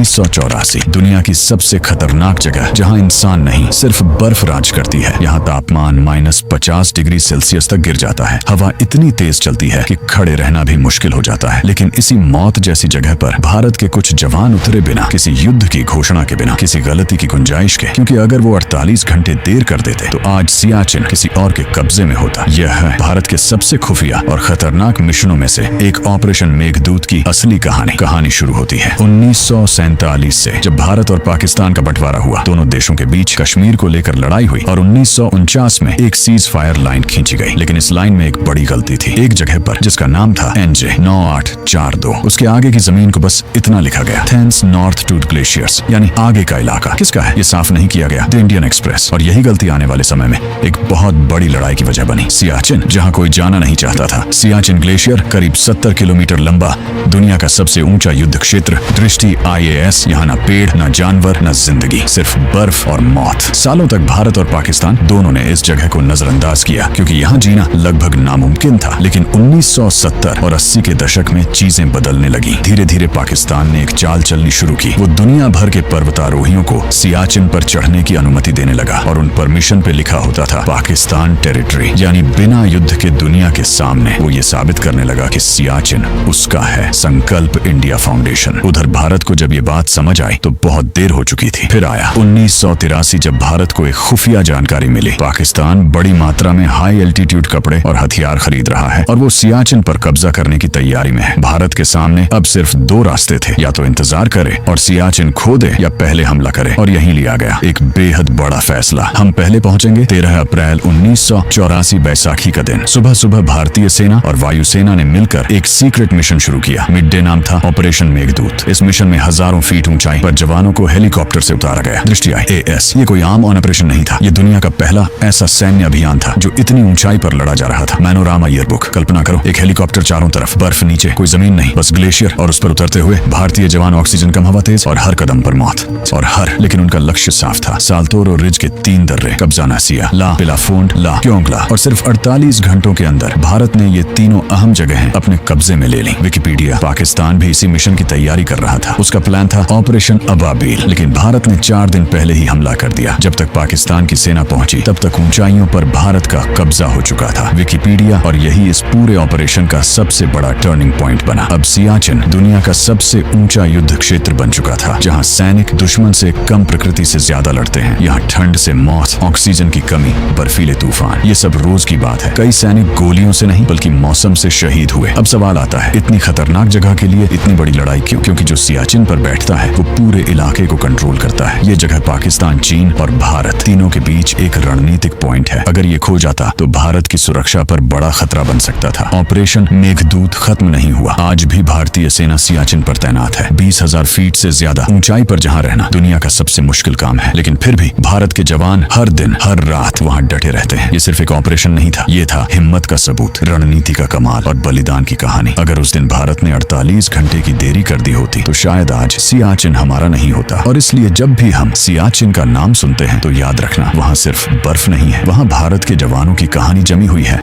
1984 दुनिया की सबसे खतरनाक जगह जहां इंसान नहीं सिर्फ बर्फ राज करती है। यहाँ तापमान -50 डिग्री सेल्सियस तक गिर जाता है। हवा इतनी तेज चलती है कि खड़े रहना भी मुश्किल हो जाता है। लेकिन इसी मौत जैसी जगह पर भारत के कुछ जवान उतरे बिना, किसी युद्ध की घोषणा के बिना, किसी गलती की गुंजाइश के, क्योंकि अगर वो 48 घंटे देर कर देते तो आज सियाचिन किसी और के कब्जे में होता। यह है भारत के सबसे खुफिया और खतरनाक मिशनों में से एक ऑपरेशन मेघदूत की असली कहानी शुरू होती है 1947 से, जब भारत और पाकिस्तान का बंटवारा हुआ। दोनों देशों के बीच कश्मीर को लेकर लड़ाई हुई और 1949 में एक सीज फायर लाइन खींची गई। लेकिन इस लाइन में एक बड़ी गलती थी। एक जगह पर, जिसका नाम था NJ 9842, उसके आगे की जमीन को बस इतना लिखा गया, थैंक्स नॉर्थ टू ग्लेशियर्स, यानी आगे का इलाका। किसका है ये साफ नहीं किया गया। The Indian express. और यही गलती आने वाले समय में एक बहुत बड़ी लड़ाई की वजह बनी। सियाचिन, जहां कोई जाना नहीं चाहता था। सियाचिन ग्लेशियर करीब 70 किलोमीटर लंबा, दुनिया का सबसे ऊंचा युद्ध क्षेत्र। दृष्टि IAS, यहाँ न पेड़, न जानवर, न जिंदगी, सिर्फ बर्फ और मौत। सालों तक भारत और पाकिस्तान दोनों ने इस जगह को नजरअंदाज किया, क्योंकि यहाँ जीना लगभग नामुमकिन था। लेकिन 1970 और 80 के दशक में चीजें बदलने लगी। धीरे धीरे पाकिस्तान ने एक चाल चलनी शुरू की। वो दुनिया भर के पर्वतारोहियों को सियाचिन पर चढ़ने की अनुमति देने लगा और उन परमिशन पे लिखा होता था पाकिस्तान टेरिटरी, यानी बिना युद्ध के दुनिया के सामने वो ये साबित करने लगा कि सियाचिन उसका है। संकल्प इंडिया फाउंडेशन। उधर भारत को जब ये बात समझ आई तो बहुत देर हो चुकी थी। फिर आया 1983, जब भारत को एक खुफिया जानकारी मिली। पाकिस्तान बड़ी मात्रा में हाई एल्टीट्यूड कपड़े और हथियार खरीद रहा है और वो सियाचिन पर कब्जा करने की तैयारी में है। भारत के सामने अब सिर्फ दो रास्ते थे, या तो इंतजार करे और सियाचिन खो दे, या पहले हमला करे। और यहीं लिया गया एक बेहद बड़ा फैसला। हम पहले पहुंचेंगे 13 अप्रैल 1984 बैसाखी का दिन। सुबह सुबह भारतीय सेना और वायुसेना ने मिलकर एक सीक्रेट मिशन शुरू किया। मिड डे नाम था ऑपरेशन मेघदूत। इस मिशन में हजारों फीट ऊंचाई पर जवानों को हेलीकॉप्टर से उतारा गया। दृष्टि IAS, ये कोई आम ऑपरेशन नहीं था। ये दुनिया का पहला ऐसा सैन्य अभियान था जो इतनी ऊंचाई पर लड़ा जा रहा था। मैनोरामा ईयरबुक। कल्पना करो, एक हेलीकॉप्टर चारों तरफ, बर्फ नीचे, कोई जमीन नहीं, बस ग्लेशियर, और उस पर उतरते हुए भारतीय जवान, ऑक्सीजन कम, हवा तेज, और हर कदम पर मौत। और लेकिन उनका लक्ष्य साफ था। साल्तोरो रिज के 3 दर्रे, कब्जा नासिया, ला पिलाफोंड, ला क्योंगला। और सिर्फ 48 घंटों के अंदर भारत ने ये तीनों अहम जगहें अपने कब्जे में ले ली। विकिपीडिया। पाकिस्तान भी इसी मिशन की तैयारी कर रहा था। उसका प्लान था ऑपरेशन अबाबील, लेकिन भारत ने 4 दिन पहले ही हमला कर दिया। जब तक पाकिस्तान की सेना पहुंची तब तक ऊंचाइयों पर भारत का कब्जा हो चुका था। विकिपीडिया। और यही इस पूरे ऑपरेशन का सबसे बड़ा टर्निंग पॉइंट बना। अब सियाचिन दुनिया का सबसे ऊंचा युद्ध क्षेत्र बन चुका था, जहां सैनिक दुश्मन से कम, प्रकृति से ज्यादा लड़ते हैं। यहाँ ठंड से मौत, ऑक्सीजन की कमी, बर्फीले तूफान, ये सब रोज की बात है। कई सैनिक गोलियों से नहीं बल्कि मौसम से शहीद हुए। अब सवाल आता है, इतनी खतरनाक जगह के लिए इतनी बड़ी लड़ाई क्यों? क्योंकि जो सियाचिन पर बैठता है वो पूरे इलाके को कंट्रोल करता है। ये जगह पाकिस्तान, चीन और भारत तीनों के बीच एक रणनीतिक पॉइंट है। अगर ये खो जाता तो भारत की सुरक्षा पर बड़ा खतरा बन सकता था। ऑपरेशन मेघदूत खत्म नहीं हुआ। आज भी भारतीय सेना सियाचिन पर तैनात है। 20,000 फीट से ज्यादा ऊंचाई पर जहां रहना दुनिया का सबसे मुश्किल काम है। लेकिन फिर भी भारत के जवान हर दिन, हर रात वहां डटे रहते हैं। ये सिर्फ एक ऑपरेशन नहीं था, ये था हिम्मत का सबूत, रणनीति का कमाल और बलिदान की कहानी। अगर उस दिन भारत ने 48 घंटे की देरी कर दी होती तो शायद आज सियाचिन हमारा नहीं होता। और इसलिए जब भी हम सियाचिन का नाम सुनते हैं तो याद रखना, वहां सिर्फ बर्फ नहीं है, वहां भारत के जवानों की कहानी जमी हुई है।